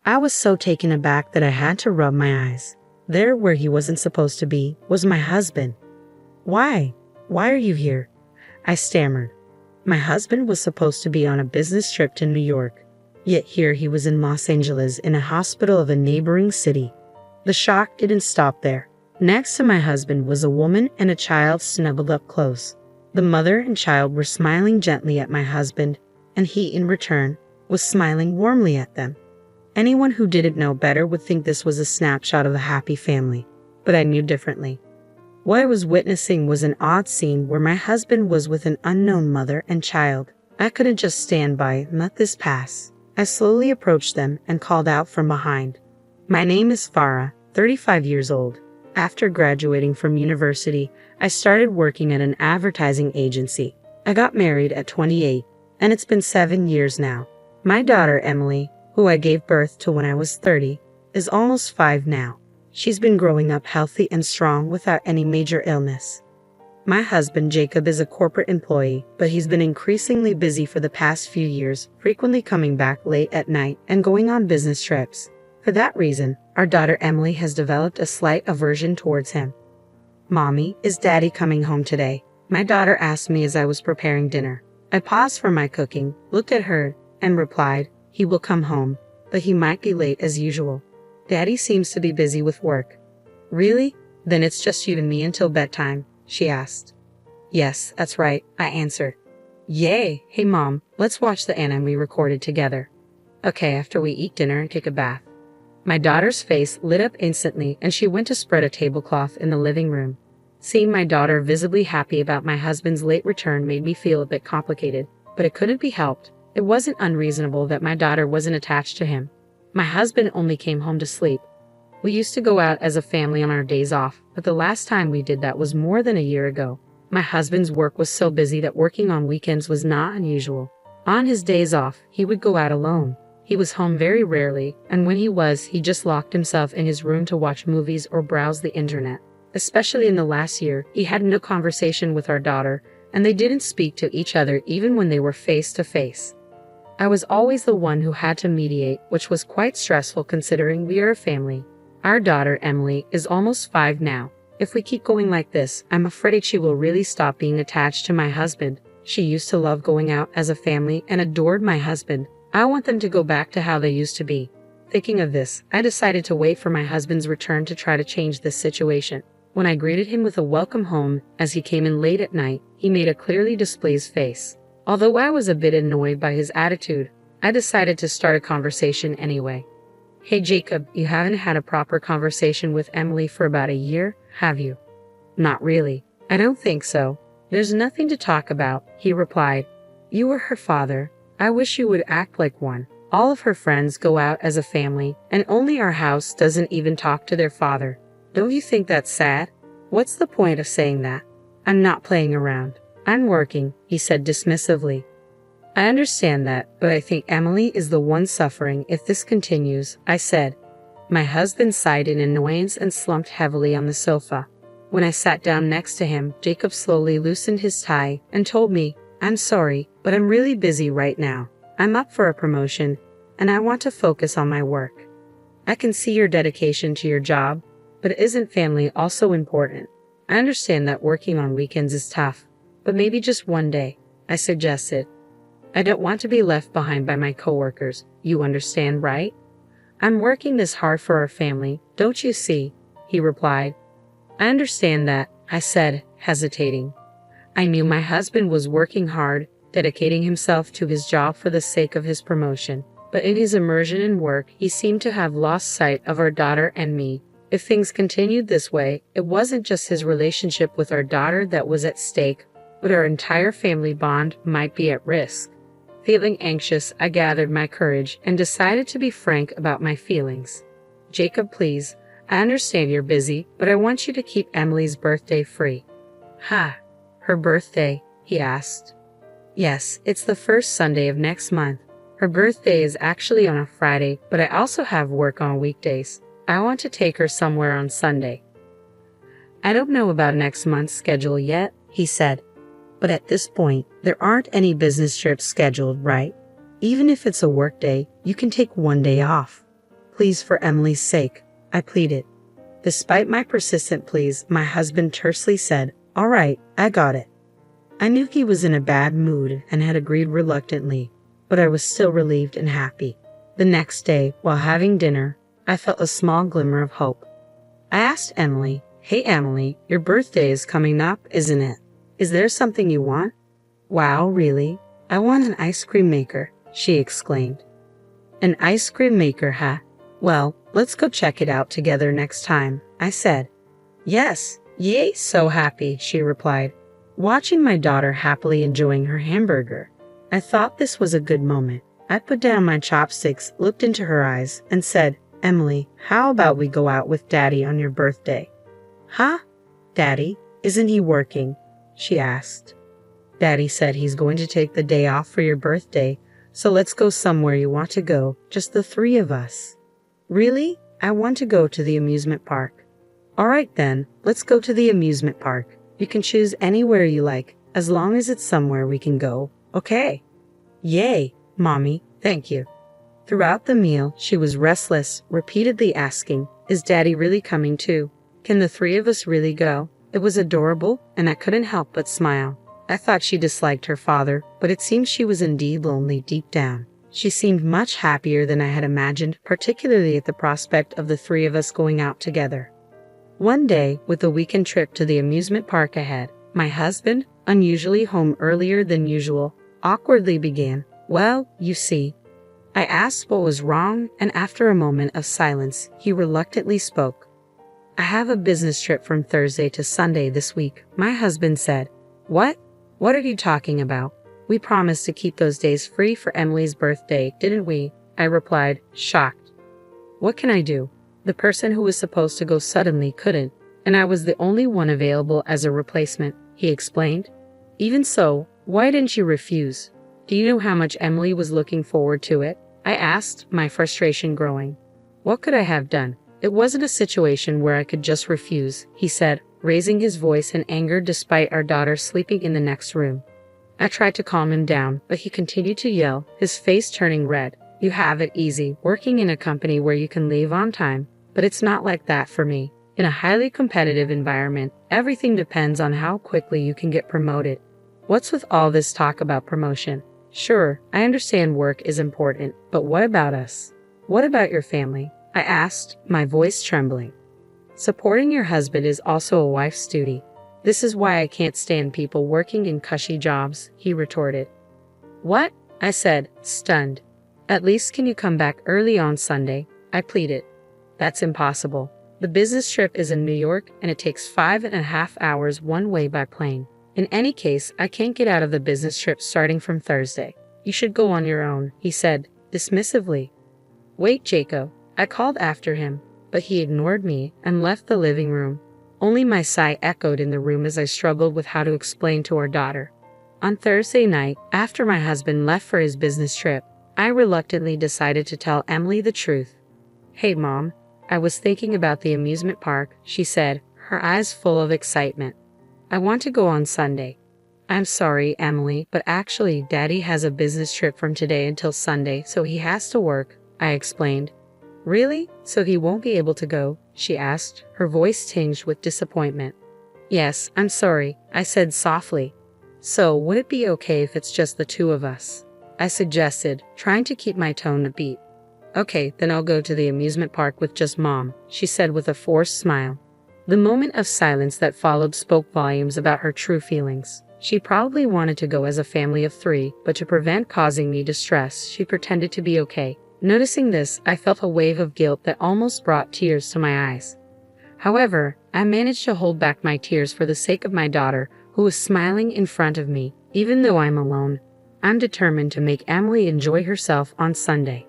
I was so taken aback that I had to rub my eyes. There, where he wasn't supposed to be, was my husband. Why? Why are you here? I stammered. My husband was supposed to be on a business trip to New York. Yet here he was in Los Angeles in a hospital of a neighboring city. The shock didn't stop there. Next to my husband was a woman and a child snuggled up close. The mother and child were smiling gently at my husband, and he, in return, was smiling warmly at them. Anyone who didn't know better would think this was a snapshot of a happy family, but I knew differently. What I was witnessing was an odd scene where my husband was with an unknown mother and child. I couldn't just stand by and let this pass. I slowly approached them and called out from behind. My name is Farah, 35 years old. After graduating from university, I started working at an advertising agency. I got married at 28, and it's been 7 years now. My daughter, Emily, who I gave birth to when I was 30, is almost 5 now. She's been growing up healthy and strong without any major illness. My husband, Jacob, is a corporate employee, but he's been increasingly busy for the past few years, frequently coming back late at night and going on business trips. For that reason, our daughter Emily has developed a slight aversion towards him. "Mommy, is Daddy coming home today?" my daughter asked me as I was preparing dinner. I paused from my cooking, looked at her, and replied, "He will come home, but he might be late as usual. Daddy seems to be busy with work." "Really? Then it's just you and me until bedtime?" she asked. "Yes, that's right," I answered. "Yay! Hey Mom, let's watch the anime we recorded together." "Okay, after we eat dinner and take a bath." My daughter's face lit up instantly and she went to spread a tablecloth in the living room. Seeing my daughter visibly happy about my husband's late return made me feel a bit complicated, but it couldn't be helped. It wasn't unreasonable that my daughter wasn't attached to him. My husband only came home to sleep. We used to go out as a family on our days off, but the last time we did that was more than a year ago. My husband's work was so busy that working on weekends was not unusual. On his days off, he would go out alone. He was home very rarely, and when he was, he just locked himself in his room to watch movies or browse the internet. Especially in the last year, he had no conversation with our daughter, and they didn't speak to each other even when they were face to face. I was always the one who had to mediate, which was quite stressful considering we are a family. Our daughter, Emily, is almost 5 now. If we keep going like this, I'm afraid she will really stop being attached to my husband. She used to love going out as a family and adored my husband. I want them to go back to how they used to be. Thinking of this, I decided to wait for my husband's return to try to change this situation. When I greeted him with a welcome home as he came in late at night, he made a clearly displeased face. Although I was a bit annoyed by his attitude, I decided to start a conversation anyway. "Hey Jacob, you haven't had a proper conversation with Emily for about a year, have you?" "Not really. I don't think so. There's nothing to talk about," he replied. "You were her father. I wish you would act like one. All of her friends go out as a family, and only our house doesn't even talk to their father. Don't you think that's sad?" "What's the point of saying that? I'm not playing around. I'm working," he said dismissively. "I understand that, but I think Emily is the one suffering if this continues," I said. My husband sighed in annoyance and slumped heavily on the sofa. When I sat down next to him, Jacob slowly loosened his tie and told me, "I'm sorry, but I'm really busy right now. I'm up for a promotion, and I want to focus on my work." "I can see your dedication to your job, but isn't family also important? I understand that working on weekends is tough, but maybe just one day," I suggested. "I don't want to be left behind by my coworkers. You understand, right? I'm working this hard for our family, don't you see?" he replied. "I understand that," I said, hesitating. I knew my husband was working hard, dedicating himself to his job for the sake of his promotion, but in his immersion in work, he seemed to have lost sight of our daughter and me. If things continued this way, it wasn't just his relationship with our daughter that was at stake, but our entire family bond might be at risk. Feeling anxious, I gathered my courage and decided to be frank about my feelings. "Jacob, please, I understand you're busy, but I want you to keep Emily's birthday free." "Ha, her birthday?" he asked. "Yes, it's the first Sunday of next month. Her birthday is actually on a Friday, but I also have work on weekdays. I want to take her somewhere on Sunday." "I don't know about next month's schedule yet," he said. "But at this point, there aren't any business trips scheduled, right? Even if it's a work day, you can take one day off." Please, for Emily's sake, I pleaded. Despite my persistent pleas, my husband tersely said, "All right, I got it." I knew he was in a bad mood and had agreed reluctantly, but I was still relieved and happy. The next day, while having dinner, I felt a small glimmer of hope. I asked Emily, "Hey Emily, your birthday is coming up, isn't it? Is there something you want?" "Wow, really? I want an ice cream maker," she exclaimed. "An ice cream maker, huh? Well, let's go check it out together next time," I said. "Yes, yay, so happy," she replied, watching my daughter happily enjoying her hamburger. I thought this was a good moment. I put down my chopsticks, looked into her eyes, and said, "Emily, how about we go out with Daddy on your birthday?" "Huh? Daddy? Isn't he working?" she asked. "Daddy said he's going to take the day off for your birthday, so let's go somewhere you want to go, just the three of us." "Really? I want to go to the amusement park." "All right then, let's go to the amusement park. You can choose anywhere you like, as long as it's somewhere we can go, okay?" "Yay, Mommy, thank you." Throughout the meal, she was restless, repeatedly asking, "Is Daddy really coming too? Can the three of us really go?" It was adorable, and I couldn't help but smile. I thought she disliked her father, but it seemed she was indeed lonely deep down. She seemed much happier than I had imagined, particularly at the prospect of the three of us going out together. One day, with the weekend trip to the amusement park ahead, my husband, unusually home earlier than usual, awkwardly began, "Well, you see." I asked what was wrong, and after a moment of silence, he reluctantly spoke. "I have a business trip from Thursday to Sunday this week," my husband said. "What? What are you talking about? We promised to keep those days free for Emily's birthday, didn't we?" I replied, shocked. "What can I do? The person who was supposed to go suddenly couldn't, and I was the only one available as a replacement," he explained. "Even so, why didn't you refuse? Do you know how much Emily was looking forward to it?" I asked, my frustration growing. "What could I have done? It wasn't a situation where I could just refuse," he said, raising his voice in anger despite our daughter sleeping in the next room. I tried to calm him down, but he continued to yell, his face turning red. "You have it easy, working in a company where you can leave on time, but it's not like that for me. In a highly competitive environment, everything depends on how quickly you can get promoted. What's with all this talk about promotion? Sure, I understand work is important, but what about us? What about your family?" I asked, my voice trembling. "Supporting your husband is also a wife's duty. This is why I can't stand people working in cushy jobs," he retorted. "What?" I said, stunned. "At least can you come back early on Sunday?" I pleaded. "That's impossible. The business trip is in New York and it takes 5.5 hours one way by plane. In any case, I can't get out of the business trip starting from Thursday. You should go on your own," he said, dismissively. "Wait, Jacob," I called after him, but he ignored me and left the living room. Only my sigh echoed in the room as I struggled with how to explain to our daughter. On Thursday night, after my husband left for his business trip, I reluctantly decided to tell Emily the truth. "Hey, Mom, I was thinking about the amusement park," she said, her eyes full of excitement. "I want to go on Sunday." "I'm sorry, Emily, but actually, Daddy has a business trip from today until Sunday, so he has to work," I explained. "Really? So he won't be able to go?" she asked, her voice tinged with disappointment. "Yes, I'm sorry," I said softly. "So, would it be okay if it's just the two of us?" I suggested, trying to keep my tone upbeat. "Okay, then I'll go to the amusement park with just Mom," she said with a forced smile. The moment of silence that followed spoke volumes about her true feelings. She probably wanted to go as a family of three, but to prevent causing me distress, she pretended to be okay. Noticing this, I felt a wave of guilt that almost brought tears to my eyes. However, I managed to hold back my tears for the sake of my daughter, who was smiling in front of me, even though I'm alone. I'm determined to make Emily enjoy herself on Sunday.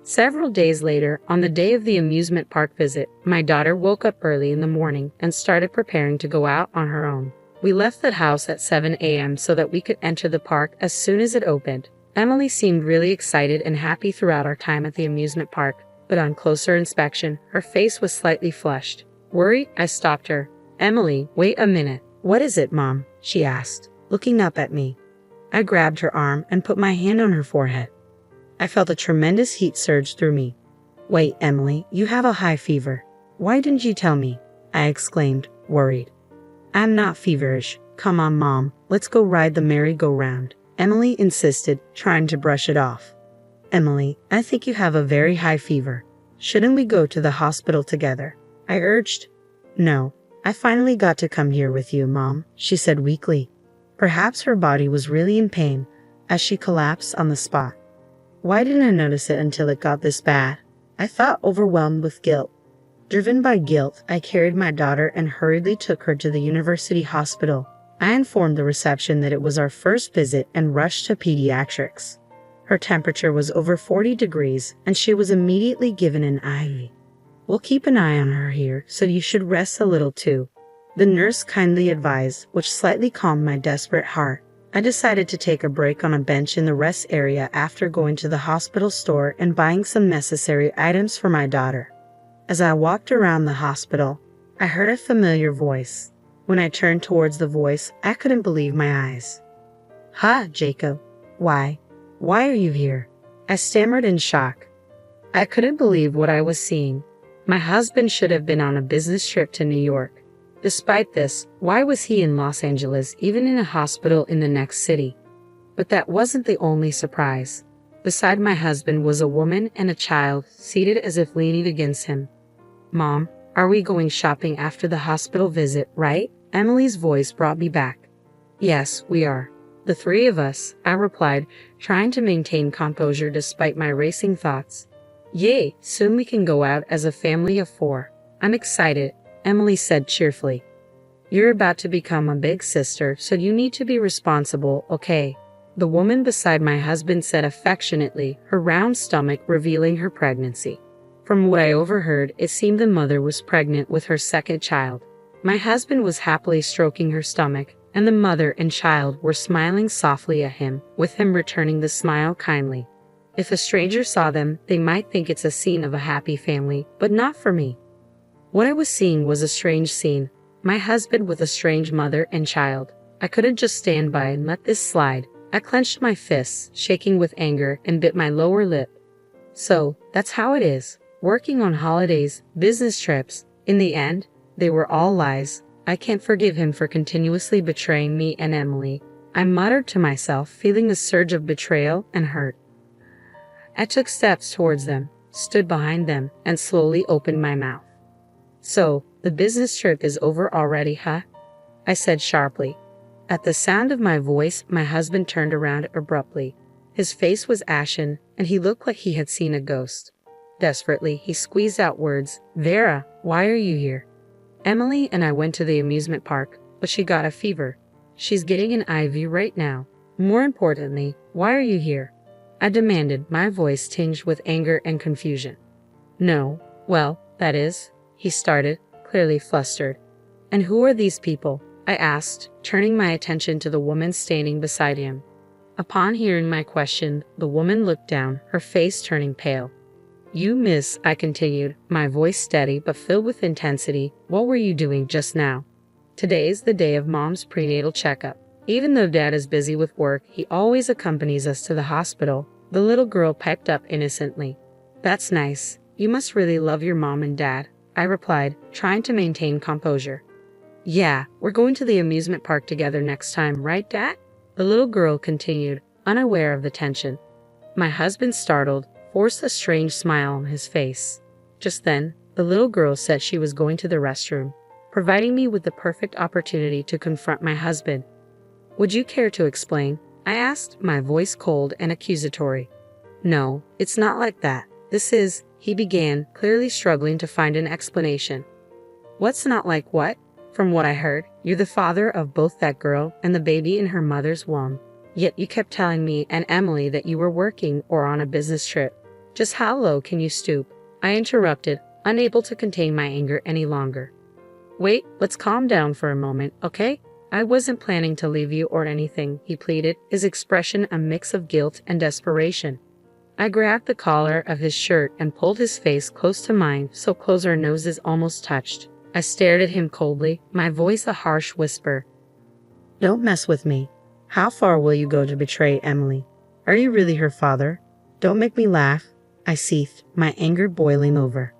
Several days later, on the day of the amusement park visit, my daughter woke up early in the morning and started preparing to go out on her own. We left the house at 7 a.m. so that we could enter the park as soon as it opened. Emily seemed really excited and happy throughout our time at the amusement park, but on closer inspection, her face was slightly flushed. Worried, I stopped her. "Emily, wait a minute." "What is it, Mom?" she asked, looking up at me. I grabbed her arm and put my hand on her forehead. I felt a tremendous heat surge through me. Wait, Emily, you have a high fever. Why didn't you tell me? I exclaimed, worried. I'm not feverish. Come on, Mom, let's go ride the merry-go-round, Emily insisted, trying to brush it off. Emily, I think you have a very high fever. Shouldn't we go to the hospital together? I urged. No, I finally got to come here with you, Mom, she said weakly. Perhaps her body was really in pain as she collapsed on the spot. Why didn't I notice it until it got this bad? I thought, overwhelmed with guilt. Driven by guilt, I carried my daughter and hurriedly took her to the university hospital. I informed the reception that it was our first visit and rushed to pediatrics. Her temperature was over 40 degrees and she was immediately given an IV. We'll keep an eye on her here, so you should rest a little too, the nurse kindly advised, which slightly calmed my desperate heart. I decided to take a break on a bench in the rest area after going to the hospital store and buying some necessary items for my daughter. As I walked around the hospital, I heard a familiar voice. When I turned towards the voice, I couldn't believe my eyes. "Ha, Jacob. Why are you here?" I stammered in shock. I couldn't believe what I was seeing. My husband should have been on a business trip to New York. Despite this, why was he in Los Angeles, even in a hospital in the next city? But that wasn't the only surprise. Beside my husband was a woman and a child, seated as if leaning against him. "Mom, are we going shopping after the hospital visit, right?" Emily's voice brought me back. "Yes, we are. The three of us," I replied, trying to maintain composure despite my racing thoughts. "Yay, soon we can go out as a family of 4. I'm excited," Emily said cheerfully. "You're about to become a big sister, so you need to be responsible, okay?" The woman beside my husband said affectionately, her round stomach revealing her pregnancy. From what I overheard, it seemed the mother was pregnant with her second child. My husband was happily stroking her stomach, and the mother and child were smiling softly at him, with him returning the smile kindly. If a stranger saw them, they might think it's a scene of a happy family, but not for me. What I was seeing was a strange scene. My husband with a strange mother and child. I couldn't just stand by and let this slide. I clenched my fists, shaking with anger, and bit my lower lip. So, that's how it is. Working on holidays, business trips. In the end, they were all lies. I can't forgive him for continuously betraying me and Emily. I muttered to myself, feeling a surge of betrayal and hurt. I took steps towards them, stood behind them, and slowly opened my mouth. "So, the business trip is over already, huh?" I said sharply. At the sound of my voice, my husband turned around abruptly. His face was ashen, and he looked like he had seen a ghost. Desperately, he squeezed out words. "Vera, why are you here?" "Emily and I went to the amusement park, but she got a fever. She's getting an IV right now. More importantly, why are you here?" I demanded, my voice tinged with anger and confusion. "No, well, that is," he started, clearly flustered. "And who are these people?" I asked, turning my attention to the woman standing beside him. Upon hearing my question, the woman looked down, her face turning pale. "You miss," I continued, my voice steady but filled with intensity, "what were you doing just now? Today's the day of Mom's prenatal checkup. Even though Dad is busy with work, he always accompanies us to the hospital," the little girl piped up innocently. "That's nice. You must really love your mom and dad," I replied, trying to maintain composure. "Yeah, we're going to the amusement park together next time, right, Dad?" the little girl continued, unaware of the tension. My husband, startled, forced a strange smile on his face. Just then, the little girl said she was going to the restroom, providing me with the perfect opportunity to confront my husband. "Would you care to explain?" I asked, my voice cold and accusatory. "No, it's not like that. This is," he began, clearly struggling to find an explanation. "What's not like what? From what I heard, you're the father of both that girl and the baby in her mother's womb. Yet you kept telling me and Emily that you were working or on a business trip. Just how low can you stoop?" I interrupted, unable to contain my anger any longer. "Wait, let's calm down for a moment, okay? I wasn't planning to leave you or anything," he pleaded, his expression a mix of guilt and desperation. I grabbed the collar of his shirt and pulled his face close to mine, so close our noses almost touched. I stared at him coldly, my voice a harsh whisper. "Don't mess with me. How far will you go to betray Emily? Are you really her father? Don't make me laugh." I seethed, my anger boiling over.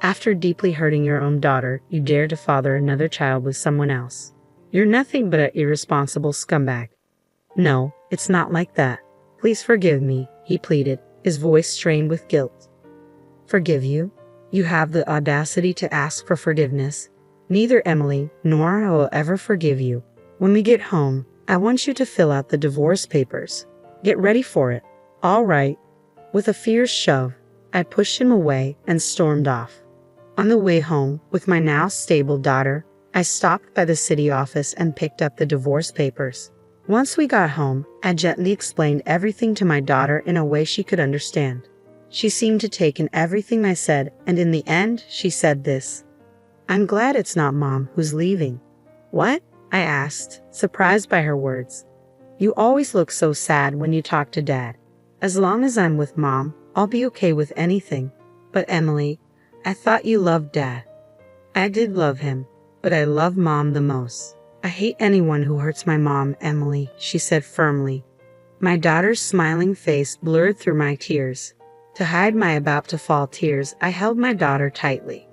After deeply hurting your own daughter, you dare to father another child with someone else. You're nothing but an irresponsible scumbag. No, it's not like that. Please forgive me, he pleaded, his voice strained with guilt. Forgive you? You have the audacity to ask for forgiveness. Neither Emily nor I will ever forgive you. When we get home, I want you to fill out the divorce papers. Get ready for it. All right. With a fierce shove, I pushed him away and stormed off. On the way home, with my now stable daughter, I stopped by the city office and picked up the divorce papers. Once we got home, I gently explained everything to my daughter in a way she could understand. She seemed to take in everything I said, and in the end, she said this. I'm glad it's not Mom who's leaving. What? I asked, surprised by her words. You always look so sad when you talk to Dad. As long as I'm with Mom, I'll be okay with anything. But Emily, I thought you loved Dad. I did love him, but I love Mom the most. I hate anyone who hurts my mom, Emily, she said firmly. My daughter's smiling face blurred through my tears. To hide my about-to-fall tears, I held my daughter tightly.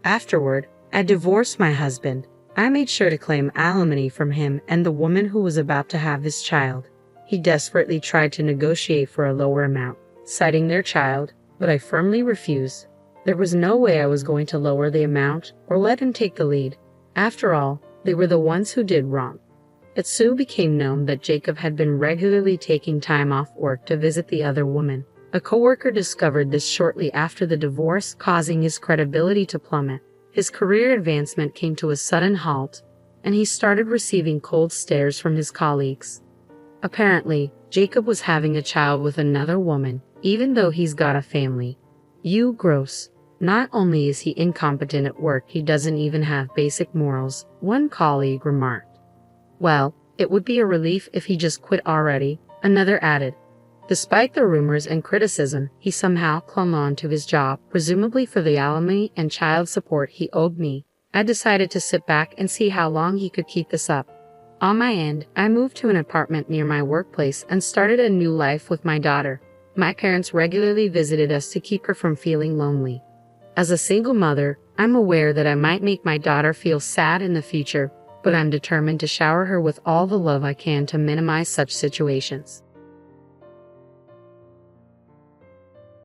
Afterward, I divorced my husband. I made sure to claim alimony from him and the woman who was about to have his child. He desperately tried to negotiate for a lower amount, citing their child, but I firmly refused. There was no way I was going to lower the amount or let him take the lead. After all, they were the ones who did wrong. It soon became known that Jacob had been regularly taking time off work to visit the other woman. A coworker discovered this shortly after the divorce, causing his credibility to plummet. His career advancement came to a sudden halt, and he started receiving cold stares from his colleagues. Apparently, Jacob was having a child with another woman, even though he's got a family. You gross. Not only is he incompetent at work, he doesn't even have basic morals, one colleague remarked. Well, it would be a relief if he just quit already, another added. Despite the rumors and criticism, he somehow clung on to his job, presumably for the alimony and child support he owed me. I decided to sit back and see how long he could keep this up. On my end, I moved to an apartment near my workplace and started a new life with my daughter. My parents regularly visited us to keep her from feeling lonely. As a single mother, I'm aware that I might make my daughter feel sad in the future, but I'm determined to shower her with all the love I can to minimize such situations.